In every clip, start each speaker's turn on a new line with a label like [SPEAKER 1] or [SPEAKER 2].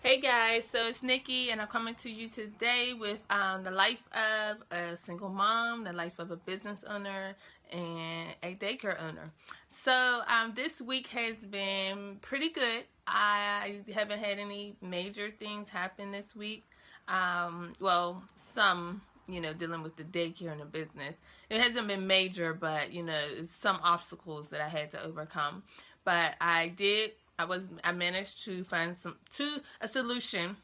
[SPEAKER 1] Hey guys, so it's Nikki, and I'm coming to you today with the life of a single mom, the life of a business owner, and a daycare owner. So this week has been pretty good. I haven't had any major things happen this week. Well, some, dealing with the daycare and the business. It hasn't been major, but, it's some obstacles that I had to overcome. But I managed to find a solution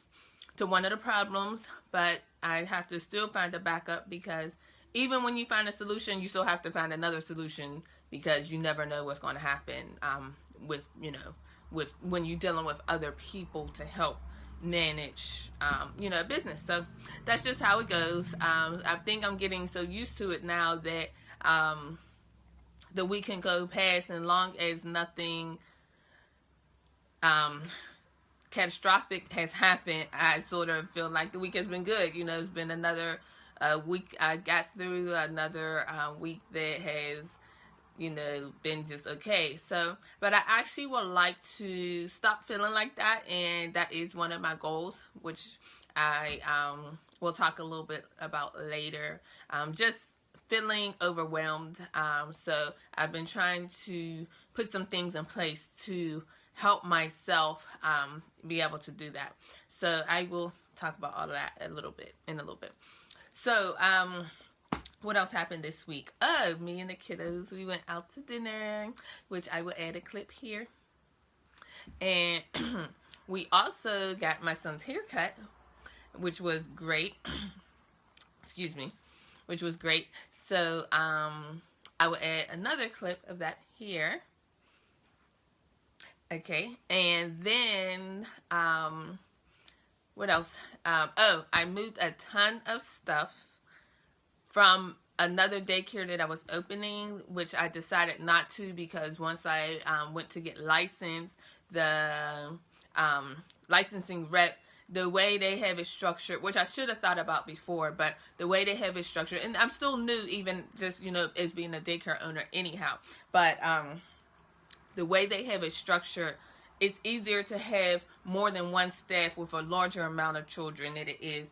[SPEAKER 1] to one of the problems, but I have to still find a backup because even when you find a solution, you still have to find another solution because you never know what's going to happen with when you're dealing with other people to help manage a business. So that's just how it goes. I think I'm getting so used to it now that the week can go past, and long as nothing catastrophic has happened, I sort of feel like the week has been good. It's been another week. I got through another week that has, been just okay. So, but I actually would like to stop feeling like that, and that is one of my goals, which I will talk a little bit about later. Just feeling overwhelmed. So I've been trying to put some things in place to help myself be able to do that. So I will talk about all of that in a little bit. So what else happened this week? Oh, me and the kiddos, we went out to dinner, which I will add a clip here. And we also got my son's haircut, which was great. Excuse me, which was great. So I will add another clip of that here. Okay, and then what else? I moved a ton of stuff from another daycare that I was opening, which I decided not to because once I went to get licensed, the licensing rep, the way they have it structured, which I should have thought about before, but the way they have it structured, and I'm still new, even just, as being a daycare owner anyhow, but the way they have it structured, it's easier to have more than one staff with a larger amount of children than it is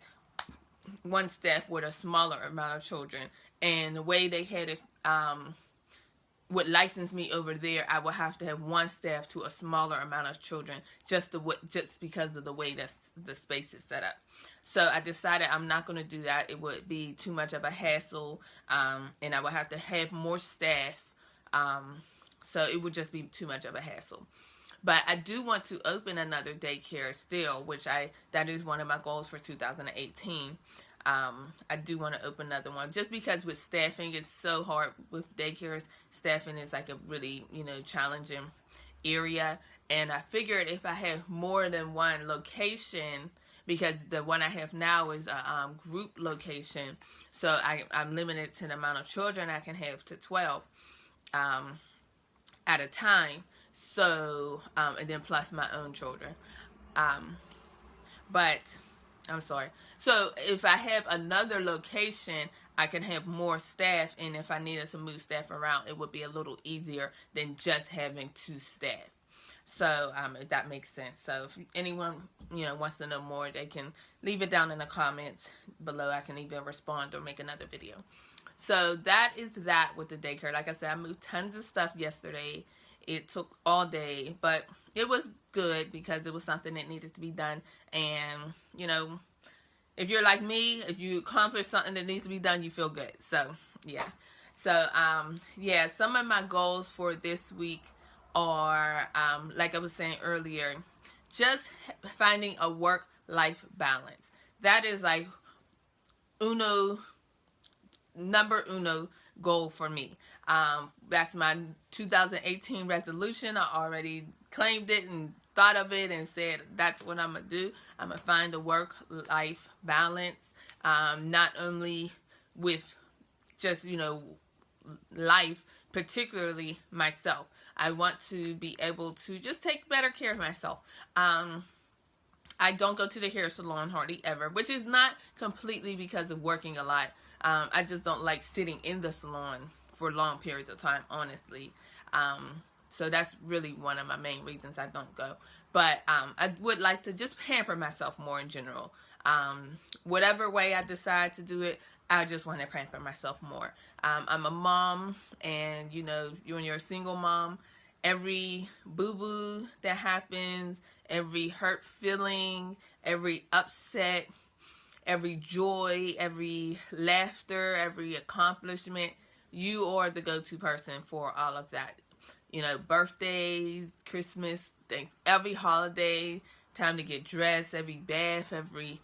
[SPEAKER 1] one staff with a smaller amount of children. And the way they had it would license me over there, I would have to have one staff to a smaller amount of children just because of the way that the space is set up. So I decided I'm not going to do that. It would be too much of a hassle, and I would have to have more staff. So it would just be too much of a hassle. But I do want to open another daycare still, that is one of my goals for 2018. I do want to open another one just because with staffing, it's so hard with daycares. Staffing is like a really, challenging area. And I figured if I have more than one location, because the one I have now is a group location, so I'm limited to the amount of children I can have to 12 at a time. So, and then plus my own children. But I'm sorry. So if I have another location, I can have more staff, and if I needed to move staff around, it would be a little easier than just having two staff. So if that makes sense. So if anyone wants to know more, they can leave it down in the comments below. I can even respond or make another video. So that is that with the daycare. Like I said, I moved tons of stuff yesterday. It took all day, but it was good because it was something that needed to be done. And, if you're like me, if you accomplish something that needs to be done, you feel good. So, yeah. So, some of my goals for this week are, like I was saying earlier, just finding a work-life balance. That is like number uno goal for me. That's my 2018 resolution. I already claimed it and thought of it and said that's what I'm gonna do. I'm gonna find a work-life balance, not only with just life, particularly myself. I want to be able to just take better care of myself. I don't go to the hair salon hardly ever, which is not completely because of working a lot. I just don't like sitting in the salon for long periods of time, honestly. So that's really one of my main reasons I don't go. But I would like to just pamper myself more in general. Whatever way I decide to do it, I just want to pamper myself more. I'm a mom, and when you're a single mom, every boo-boo that happens, every hurt feeling, every upset, every joy, every laughter, every accomplishment, you are the go-to person for all of that. Birthdays, Christmas, things, every holiday, time to get dressed, every bath, every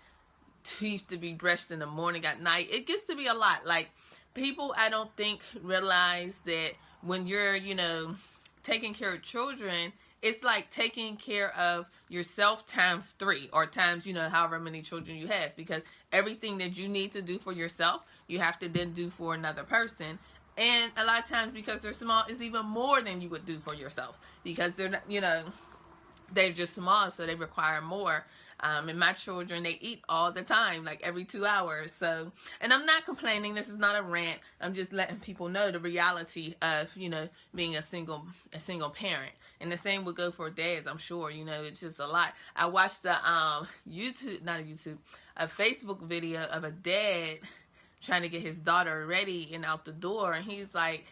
[SPEAKER 1] teeth to be brushed in the morning, at night. It gets to be a lot. Like, people, I don't think, realize that when you're, taking care of children, it's like taking care of yourself times 3, or times, however many children you have, because everything that you need to do for yourself, you have to then do for another person. And a lot of times, because they're small, it's even more than you would do for yourself, because they're not, they're just small, so they require more. And my children, they eat all the time, like every 2 hours. So, and I'm not complaining. This is not a rant. I'm just letting people know the reality of, being a single parent. And the same would go for dads, I'm sure. It's just a lot. I watched the a Facebook video of a dad trying to get his daughter ready and out the door, and he's like,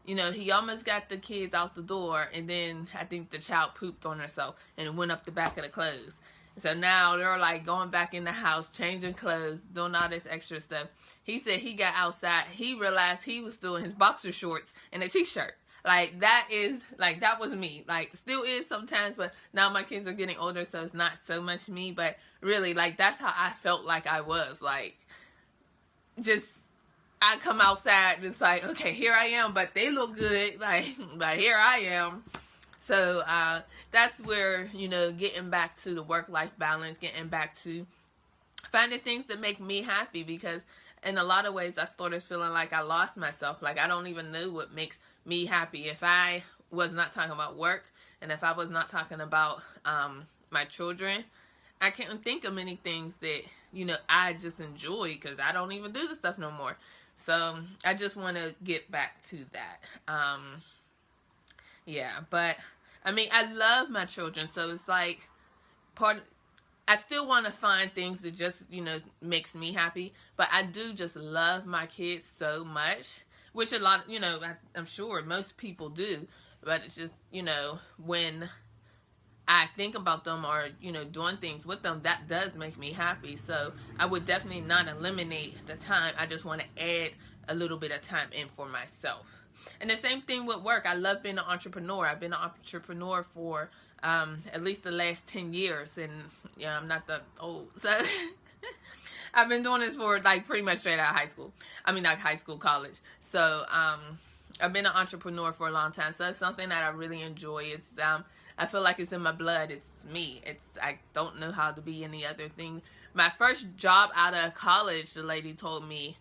[SPEAKER 1] he almost got the kids out the door, and then I think the child pooped on herself and it went up the back of the clothes. So now they're like going back in the house, changing clothes, doing all this extra stuff. He said he got outside, he realized he was still in his boxer shorts and a t-shirt. Like, that was me. Like, still is sometimes, but now my kids are getting older, so it's not so much me. But really, like, that's how I felt like I was. Like, just, I come outside and it's like, okay, here I am, but they look good. Like, but here I am. So that's where, getting back to the work-life balance, getting back to finding things that make me happy, because in a lot of ways I started feeling like I lost myself. Like, I don't even know what makes me happy. If I was not talking about work, and if I was not talking about my children, I can't think of many things that, I just enjoy, because I don't even do the stuff no more. So I just want to get back to that. Yeah, but I mean, I love my children, so it's like I still want to find things that just, makes me happy, but I do just love my kids so much, which a lot, I'm sure most people do, but it's just, when I think about them, or, doing things with them, that does make me happy. So I would definitely not eliminate the time. I just want to add a little bit of time in for myself. And the same thing with work. I love being an entrepreneur. I've been an entrepreneur for at least the last 10 years. And I'm not that old. So I've been doing this for like pretty much straight out of high school. I mean, not high school, college. So I've been an entrepreneur for a long time. So it's something that I really enjoy. It's I feel like it's in my blood. It's me. I don't know how to be any other thing. My first job out of college, the lady told me,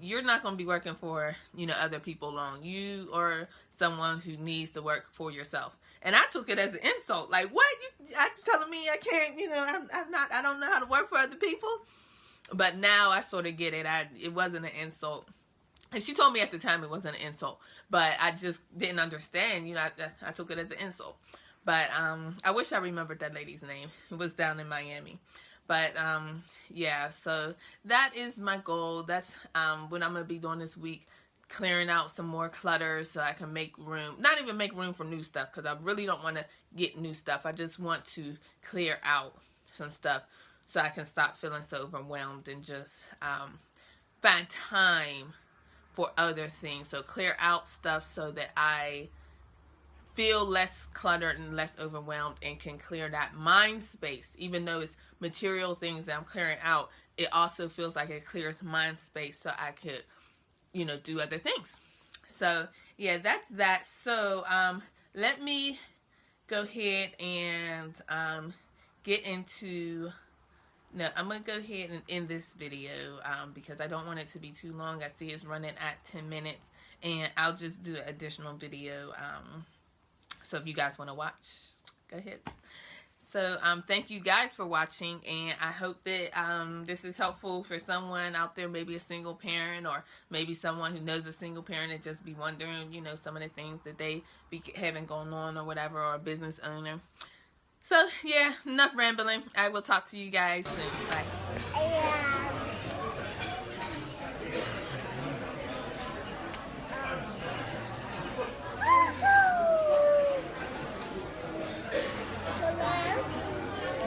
[SPEAKER 1] you're not going to be working for, other people long. You are someone who needs to work for yourself. And I took it as an insult. Like, what? You telling me I can't, I don't know how to work for other people? But now I sort of get it. It wasn't an insult. And she told me at the time it wasn't an insult. But I just didn't understand. I took it as an insult. But I wish I remembered that lady's name. It was down in Miami. But, yeah, so that is my goal. That's what I'm going to be doing this week, clearing out some more clutter so I can make room. Not even make room for new stuff, because I really don't want to get new stuff. I just want to clear out some stuff so I can stop feeling so overwhelmed and just find time for other things. So clear out stuff so that I feel less cluttered and less overwhelmed, and can clear that mind space. Even though it's material things that I'm clearing out, it also feels like it clears mind space so I could, do other things. So yeah, that's that. So let me go ahead and get into, no, I'm going to go ahead and end this video because I don't want it to be too long. I see it's running at 10 minutes, and I'll just do an additional video. So if you guys want to watch, go ahead. So thank you guys for watching, and I hope that this is helpful for someone out there, maybe a single parent, or maybe someone who knows a single parent and just be wondering, some of the things that they be having going on or whatever, or a business owner. So yeah, enough rambling. I will talk to you guys soon. Bye.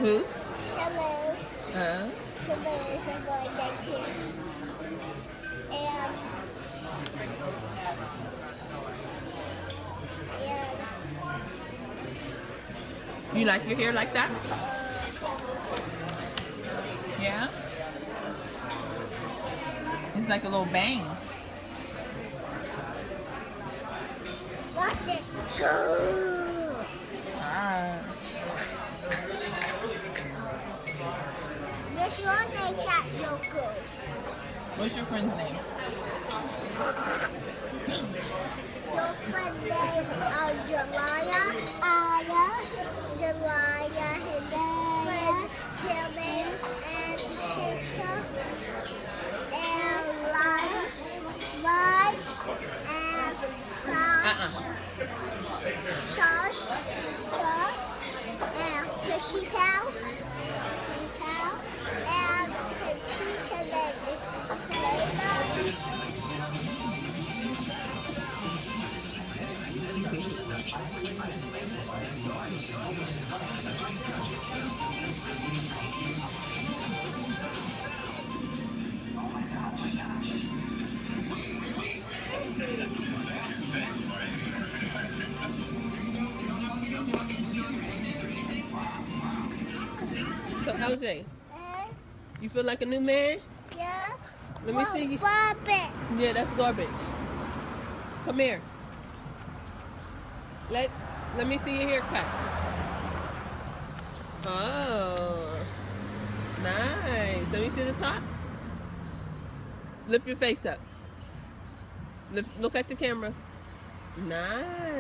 [SPEAKER 1] Who?
[SPEAKER 2] Hello.
[SPEAKER 1] Uh.
[SPEAKER 2] Hello is a boy daycare.
[SPEAKER 1] You like your hair like that? Yeah? It's like a little bang.
[SPEAKER 2] What is good?
[SPEAKER 1] Ah.
[SPEAKER 2] What's your name, Jack Yoko?
[SPEAKER 1] What's your friend's name?
[SPEAKER 2] Your friend's name is Jelaya, Aya, Jelaya, Hidaya, Hillman, and Shika, and Lunch, and Sauce, and Fishy Cow, and Chicha Baby,
[SPEAKER 1] So LJ, you feel like a new man?
[SPEAKER 2] yeah.
[SPEAKER 1] Let me see you.
[SPEAKER 2] Bobby.
[SPEAKER 1] Yeah, that's garbage. Come here. Let me see your haircut. Oh, nice. Let me see the top. Lift your face up. Look at the camera. Nice.